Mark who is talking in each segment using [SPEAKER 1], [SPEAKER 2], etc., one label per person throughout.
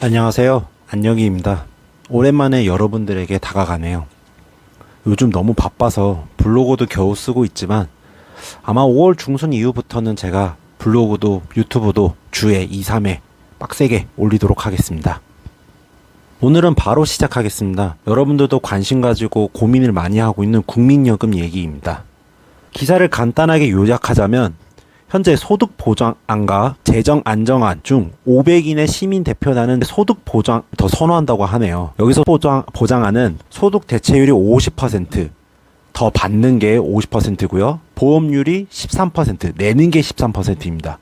[SPEAKER 1] 안녕하세요. 안녕희입니다. 오랜만에 여러분들에게 다가가네요. 요즘 너무 바빠서 블로그도 겨우 쓰고 있지만 아마 5월 중순 이후부터는 제가 블로그도 유튜브도 주에 2, 3회 빡세게 올리도록 하겠습니다. 오늘은 바로 시작하겠습니다. 여러분들도 관심 가지고 고민을 많이 하고 있는 국민연금 얘기입니다. 기사를 간단하게 요약하자면 현재 소득보장안과 재정안정안 중 500인의 시민 대표단은 소득보장 더 선호한다고 하네요. 여기서 보장안은 소득 대체율이 50%, 더 받는 게 50%고요. 보험률이 13%, 내는 게 13%입니다.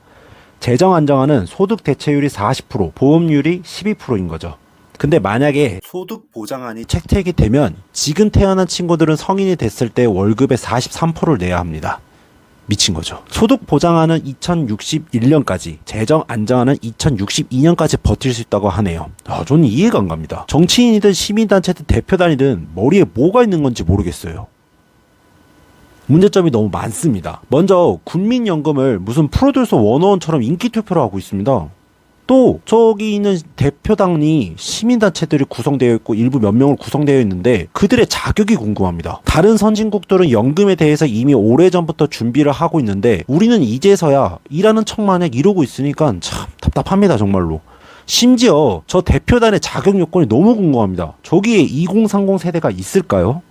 [SPEAKER 1] 재정안정안은 소득 대체율이 40%, 보험률이 12%인 거죠. 근데 만약에 소득 보장안이 채택이 되면 지금 태어난 친구들은 성인이 됐을 때 월급의 43%를 내야 합니다. 미친 거죠. 소득 보장안은 2061년까지, 재정 안정안은 2062년까지 버틸 수 있다고 하네요. 저는 이해가 안 갑니다. 정치인이든 시민단체든 대표단이든 머리에 뭐가 있는 건지 모르겠어요. 문제점이 너무 많습니다. 먼저 국민연금을 무슨 프로듀서 101처럼 인기투표를 하고 있습니다. 또 저기 있는 대표당이 시민단체들이 구성되어 있고 일부 몇 명을 구성되어 있는데 그들의 자격이 궁금합니다. 다른 선진국들은 연금에 대해서 이미 오래전부터 준비를 하고 있는데 우리는 이제서야 일하는 척마냥 이러고 있으니까 참 답답합니다, 정말로. 심지어 저 대표단의 자격 요건이 너무 궁금합니다. 저기에 2030 세대가 있을까요?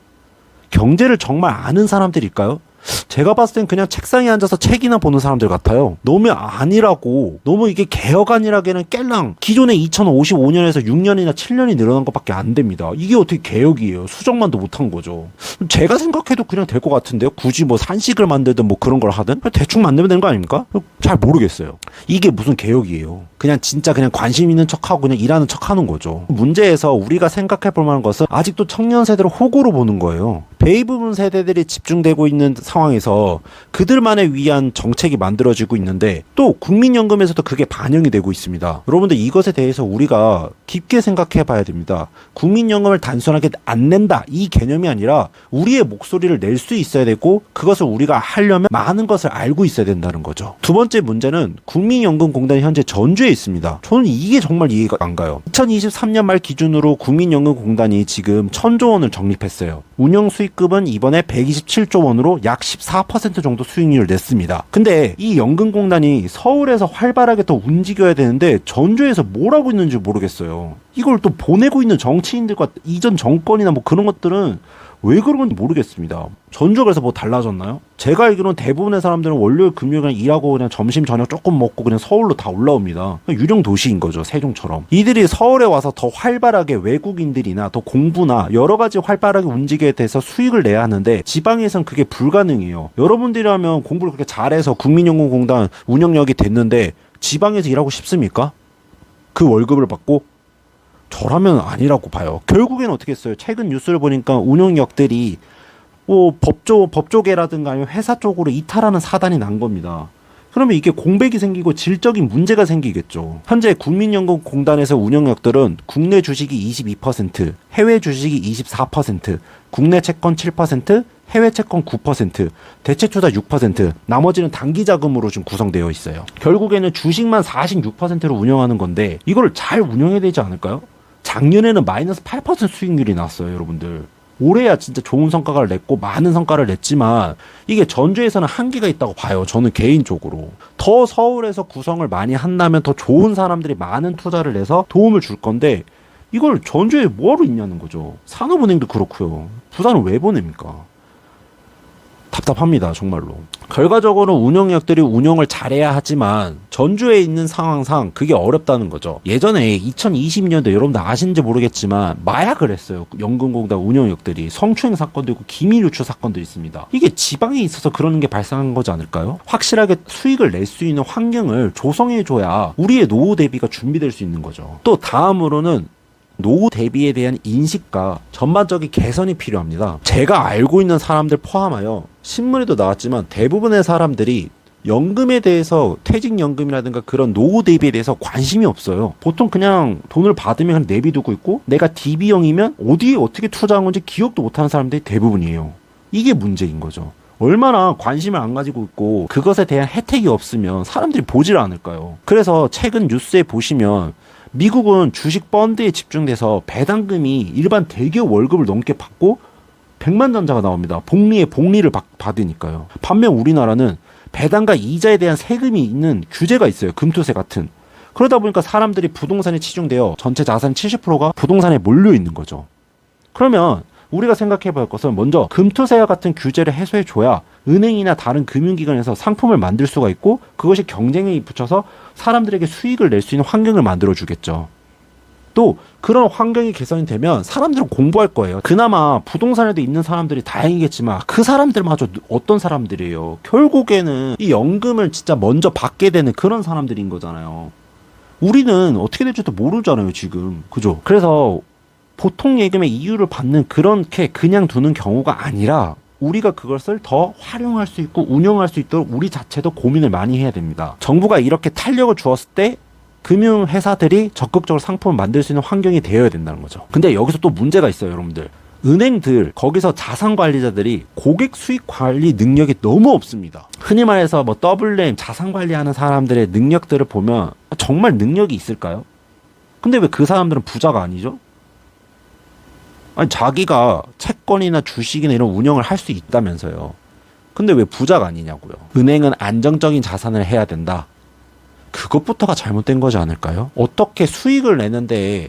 [SPEAKER 1] 경제를 정말 아는 사람들일까요? 제가 봤을 땐 그냥 책상에 앉아서 책이나 보는 사람들 같아요. 너무 아니라고, 너무 이게 개혁안이라기에는 깰랑 기존의 2055년에서 6년이나 7년이 늘어난 것밖에 안 됩니다. 이게 어떻게 개혁이에요? 수정만도 못한 거죠. 제가 생각해도 그냥 될 것 같은데요. 굳이 뭐 산식을 만들든 뭐 그런 걸 하든 대충 만들면 되는 거 아닙니까? 잘 모르겠어요. 이게 무슨 개혁이에요? 그냥 진짜 그냥 관심 있는 척하고 그냥 일하는 척하는 거죠. 문제에서 우리가 생각해 볼 만한 것은 아직도 청년 세대를 호구로 보는 거예요. 베이브붐 세대들이 집중되고 있는 상황에서 그들만을 위한 정책이 만들어지고 있는데 또 국민연금에서도 그게 반영이 되고 있습니다. 여러분들 이것에 대해서 우리가 깊게 생각해 봐야 됩니다. 국민연금을 단순하게 안 낸다 이 개념이 아니라 우리의 목소리를 낼 수 있어야 되고 그것을 우리가 하려면 많은 것을 알고 있어야 된다는 거죠. 두 번째 문제는 국민연금공단이 현재 전주에 있습니다. 저는 이게 정말 이해가 안 가요. 2023년 말 기준으로 국민연금공단이 지금 1,000조 원을 적립했어요. 운영 수익금은 이번에 127조 원으로 약 14% 정도 수익률을 냈습니다. 근데 이 연금공단이 서울에서 활발하게 더 움직여야 되는데 전주에서 뭘 하고 있는지 모르겠어요. 이걸 또 보내고 있는 정치인들과 이전 정권이나 뭐 그런 것들은 왜 그런 건지 모르겠습니다. 전주가 그래서 뭐 달라졌나요? 제가 알기로는 대부분의 사람들은 월요일 금요일 그냥 일하고 그냥 점심 저녁 조금 먹고 그냥 서울로 다 올라옵니다. 유령 도시인 거죠, 세종처럼. 이들이 서울에 와서 더 활발하게 외국인들이나 더 공부나 여러 가지 활발하게 움직여야 돼서 수익을 내야 하는데 지방에선 그게 불가능해요. 여러분들이라면 공부를 그렇게 잘해서 국민연금공단 운영력이 됐는데 지방에서 일하고 싶습니까? 그 월급을 받고? 저라면 아니라고 봐요. 결국에는 어떻게 했어요? 최근 뉴스를 보니까 운영력들이 뭐 법조계라든가 아니면 회사 쪽으로 이탈하는 사단이 난 겁니다. 그러면 이게 공백이 생기고 질적인 문제가 생기겠죠. 현재 국민연금공단에서 운영력들은 국내 주식이 22%, 해외 주식이 24%, 국내 채권 7%, 해외 채권 9%, 대체 투자 6%, 나머지는 단기 자금으로 좀 구성되어 있어요. 결국에는 주식만 46%로 운영하는 건데 이걸 잘 운영해야 되지 않을까요? 작년에는 마이너스 8% 수익률이 났어요, 여러분들. 올해야 진짜 좋은 성과를 냈고 많은 성과를 냈지만 이게 전주에서는 한계가 있다고 봐요. 저는 개인적으로. 더 서울에서 구성을 많이 한다면 더 좋은 사람들이 많은 투자를 내서 도움을 줄 건데 이걸 전주에 뭐하러 있냐는 거죠. 산업은행도 그렇고요. 부산은 왜 보냅니까? 답답합니다, 정말로. 결과적으로 운영력들이 운영을 잘해야 하지만 전주에 있는 상황상 그게 어렵다는 거죠. 예전에 2020년도 여러분들 아시는지 모르겠지만 마약을 했어요. 연금공단 운영력들이. 성추행 사건도 있고 기밀 유출 사건도 있습니다. 이게 지방에 있어서 그러는 게 발생한 거지 않을까요? 확실하게 수익을 낼 수 있는 환경을 조성해줘야 우리의 노후 대비가 준비될 수 있는 거죠. 또 다음으로는 노후 대비에 대한 인식과 전반적인 개선이 필요합니다. 제가 알고 있는 사람들 포함하여 신문에도 나왔지만 대부분의 사람들이 연금에 대해서 퇴직연금이라든가 그런 노후 대비에 대해서 관심이 없어요. 보통 그냥 돈을 받으면 그냥 내비두고 있고 내가 DB형이면 어디에 어떻게 투자한 건지 기억도 못하는 사람들이 대부분이에요. 이게 문제인 거죠. 얼마나 관심을 안 가지고 있고 그것에 대한 혜택이 없으면 사람들이 보질 않을까요? 그래서 최근 뉴스에 보시면 미국은 주식 펀드에 집중돼서 배당금이 일반 대기업 월급을 넘게 받고 백만장자가 나옵니다. 복리에 복리를 받으니까요. 반면 우리나라는 배당과 이자에 대한 세금이 있는 규제가 있어요. 금투세 같은. 그러다 보니까 사람들이 부동산에 치중되어 전체 자산 70%가 부동산에 몰려 있는 거죠. 그러면 우리가 생각해 볼 것은 먼저 금투세와 같은 규제를 해소해 줘야 은행이나 다른 금융기관에서 상품을 만들 수가 있고 그것이 경쟁에 붙여서 사람들에게 수익을 낼 수 있는 환경을 만들어 주겠죠. 또 그런 환경이 개선이 되면 사람들은 공부할 거예요. 그나마 부동산에도 있는 사람들이 다행이겠지만 그 사람들마저 어떤 사람들이에요. 결국에는 이 연금을 진짜 먼저 받게 되는 그런 사람들인 거잖아요. 우리는 어떻게 될지도 모르잖아요, 지금. 그죠? 그래서 보통 예금의 이유를 받는 그렇게 그냥 두는 경우가 아니라 우리가 그것을 더 활용할 수 있고 운영할 수 있도록 우리 자체도 고민을 많이 해야 됩니다. 정부가 이렇게 탄력을 주었을 때 금융회사들이 적극적으로 상품을 만들 수 있는 환경이 되어야 된다는 거죠. 근데 여기서 또 문제가 있어요, 여러분들. 은행들, 거기서 자산관리자들이 고객 수익 관리 능력이 너무 없습니다. 흔히 말해서 뭐 WM 자산관리하는 사람들의 능력들을 보면 정말 능력이 있을까요? 근데 왜 그 사람들은 부자가 아니죠? 아니, 자기가 채권이나 주식이나 이런 운영을 할 수 있다면서요. 근데 왜 부자가 아니냐고요. 은행은 안정적인 자산을 해야 된다. 그것부터가 잘못된 거지 않을까요? 어떻게 수익을 내는데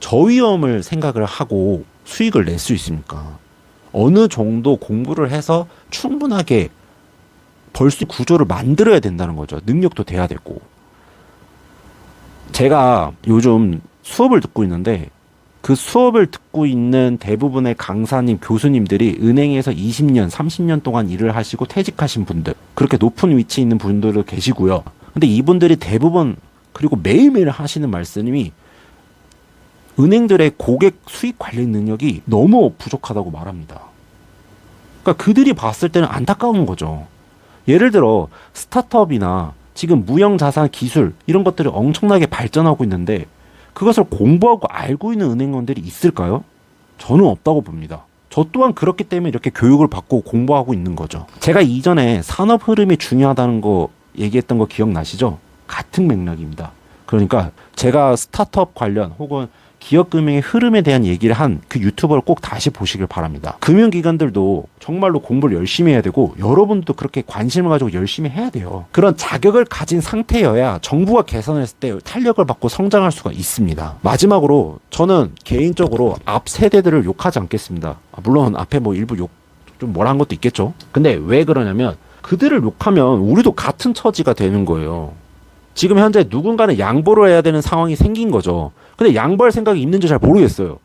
[SPEAKER 1] 저위험을 생각을 하고 수익을 낼 수 있습니까? 어느 정도 공부를 해서 충분하게 벌 수 있는 구조를 만들어야 된다는 거죠. 능력도 돼야 되고. 제가 요즘 수업을 듣고 있는데 그 수업을 듣고 있는 대부분의 강사님, 교수님들이 은행에서 20년, 30년 동안 일을 하시고 퇴직하신 분들, 그렇게 높은 위치에 있는 분들도 계시고요. 근데 이분들이 대부분 그리고 매일매일 하시는 말씀이 은행들의 고객 수익 관리 능력이 너무 부족하다고 말합니다. 그러니까 그들이 봤을 때는 안타까운 거죠. 예를 들어 스타트업이나 지금 무형자산 기술 이런 것들이 엄청나게 발전하고 있는데 그것을 공부하고 알고 있는 은행원들이 있을까요? 저는 없다고 봅니다. 저 또한 그렇기 때문에 이렇게 교육을 받고 공부하고 있는 거죠. 제가 이전에 산업 흐름이 중요하다는 거 얘기했던 거 기억나시죠? 같은 맥락입니다. 그러니까 제가 스타트업 관련 혹은 기업금융의 흐름에 대한 얘기를 한 그 유튜버를 꼭 다시 보시길 바랍니다. 금융기관들도 정말로 공부를 열심히 해야 되고 여러분도 그렇게 관심을 가지고 열심히 해야 돼요. 그런 자격을 가진 상태여야 정부가 개선했을 때 탄력을 받고 성장할 수가 있습니다. 마지막으로 저는 개인적으로 앞 세대들을 욕하지 않겠습니다. 물론 앞에 뭐 일부 욕 좀 뭐라 한 것도 있겠죠. 근데 왜 그러냐면 그들을 욕하면 우리도 같은 처지가 되는 거예요. 지금 현재 누군가는 양보를 해야 되는 상황이 생긴 거죠. 근데 양보할 생각이 있는지 잘 모르겠어요.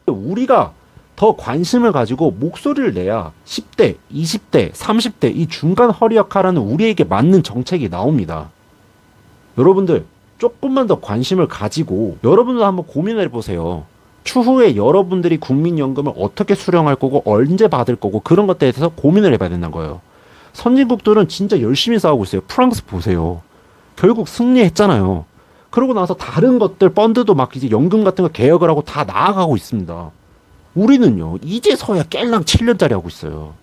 [SPEAKER 1] 우리가 더 관심을 가지고 목소리를 내야 10대, 20대, 30대 이 중간 허리 역할하는 우리에게 맞는 정책이 나옵니다. 여러분들 조금만 더 관심을 가지고 여러분도 한번 고민을 해보세요. 추후에 여러분들이 국민연금을 어떻게 수령할 거고 언제 받을 거고 그런 것들에 대해서 고민을 해봐야 된다는 거예요. 선진국들은 진짜 열심히 싸우고 있어요. 프랑스 보세요. 결국 승리했잖아요. 그러고 나서 다른 것들 펀드도 막 이제 연금 같은 거 개혁을 하고 다 나아가고 있습니다. 우리는요 이제서야 깰랑 7년짜리 하고 있어요.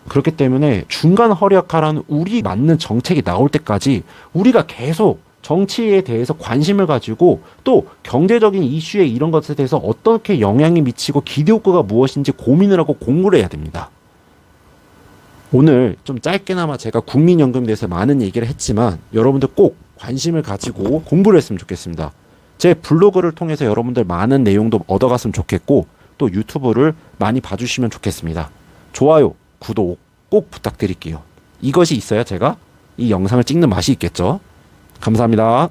[SPEAKER 1] 그렇기 때문에 중간 허리역할하는 우리 맞는 정책이 나올 때까지 우리가 계속 정치에 대해서 관심을 가지고 또 경제적인 이슈에 이런 것에 대해서 어떻게 영향이 미치고 기대효과가 무엇인지 고민을 하고 공부를 해야 됩니다. 오늘 좀 짧게나마 제가 국민연금에 대해서 많은 얘기를 했지만 여러분들 꼭 관심을 가지고 공부를 했으면 좋겠습니다. 제 블로그를 통해서 여러분들 많은 내용도 얻어갔으면 좋겠고 또 유튜브를 많이 봐주시면 좋겠습니다. 좋아요, 구독 꼭 부탁드릴게요. 이것이 있어야 제가 이 영상을 찍는 맛이 있겠죠. 감사합니다.